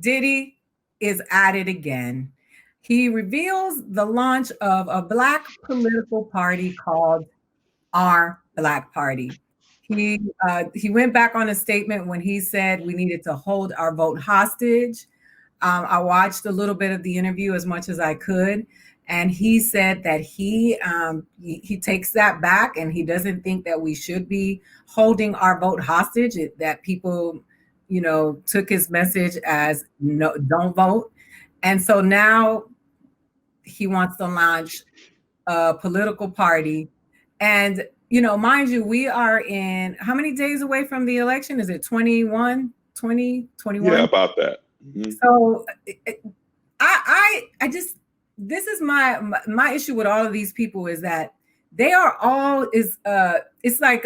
Diddy is at it again. He reveals the launch of a Black political party called Our Black Party. He went back on a statement when he said we needed to hold our vote hostage. I watched a little bit of the interview as much as I could, and he said that he takes that back, and he doesn't think that we should be holding our vote hostage. That people, took his message as no, don't vote, and so now he wants to launch a political party. And mind you, we are in how many days away from the election? Is it 21? Yeah, about that. Mm-hmm. So I just, this is my issue with all of these people is that they are all it's like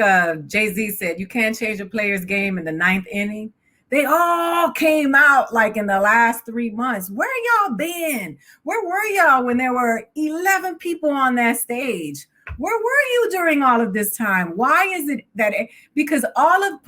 Jay-Z said, you can't change a player's game in the ninth inning. They all came out like in the last 3 months. Where y'all been? Where were y'all when there were 11 people on that stage? Where were you during all of this time? Why is it that because all of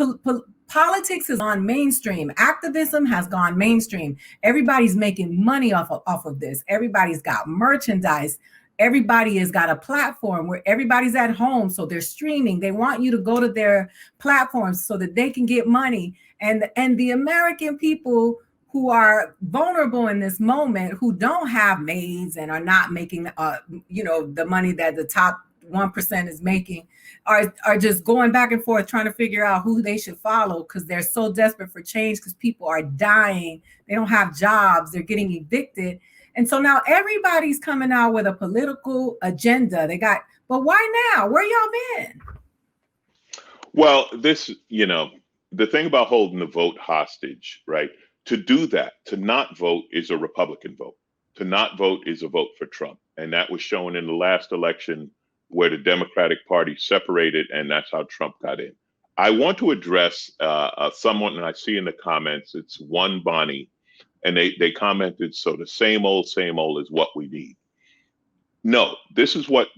politics is on mainstream. Activism has gone mainstream. Everybody's making money off of this. Everybody's got merchandise. Everybody has got a platform where everybody's at home. So they're streaming. They want you to go to their platforms so that they can get money. And the American people who are vulnerable in this moment, who don't have maids and are not making, the money that the top 1% is making, are just going back and forth trying to figure out who they should follow because they're so desperate for change because people are dying. They don't have jobs. They're getting evicted. And so now everybody's coming out with a political agenda. But why now? Where y'all been? Well, the thing about holding the vote hostage, right? To do that, to not vote is a Republican vote. To not vote is a vote for Trump. And that was shown in the last election where the Democratic Party separated, and that's how Trump got in. I want to address someone, and I see in the comments, it's one Bonnie, and they commented, so the same old is what we need. No, this is what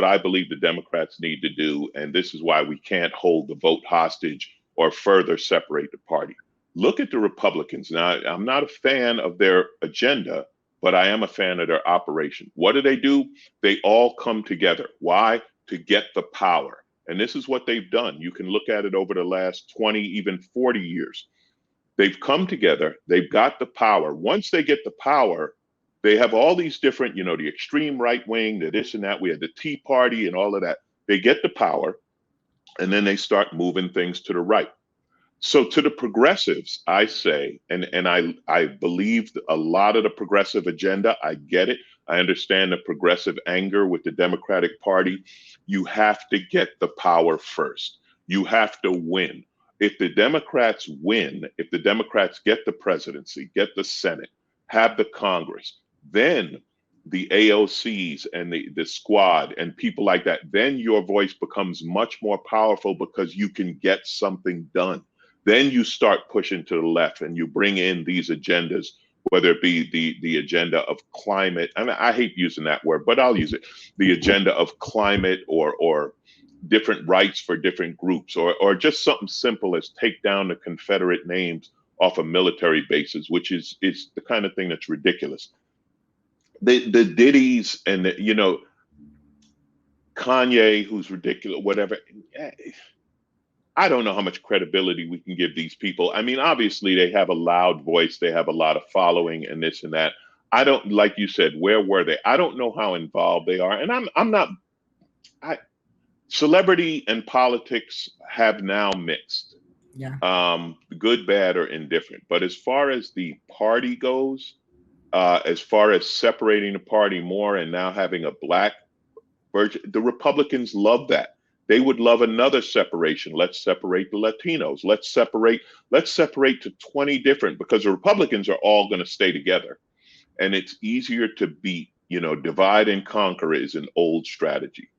I believe the Democrats need to do, and this is why we can't hold the vote hostage or further separate the party. Look at the Republicans. Now, I'm not a fan of their agenda, but I am a fan of their operation. What do? They all come together. Why? To get the power. And this is what they've done. You can look at it over the last 20, even 40 years. They've come together. They've got the power. Once they get the power, they have all these different, the extreme right wing, the this and that. We had the Tea Party and all of that. They get the power, and then they start moving things to the right. So to the progressives, I say, and I believe a lot of the progressive agenda, I get it. I understand the progressive anger with the Democratic Party. You have to get the power first. You have to win. If the Democrats win, if the Democrats get the presidency, get the Senate, have the Congress, then the AOCs and the squad and people like that, then your voice becomes much more powerful because you can get something done. Then you start pushing to the left and you bring in these agendas, whether it be the agenda of climate. I mean, I hate using that word, but I'll use it. The agenda of climate or different rights for different groups, or just something simple as take down the Confederate names off of military bases, which is the kind of thing that's ridiculous. The Diddy's and Kanye, who's ridiculous, whatever. I don't know how much credibility we can give these people. I mean, obviously they have a loud voice. They have a lot of following and this and that. I don't, like you said, where were they? I don't know how involved they are. And I'm not, celebrity and politics have now mixed. Yeah. Good, bad, or indifferent. But as far as the party goes, as far as separating the party more and now having a black version, the Republicans love that. They would love another separation. Let's separate the Latinos. Let's separate to 20 different, because the Republicans are all going to stay together. And it's easier to beat, divide and conquer is an old strategy.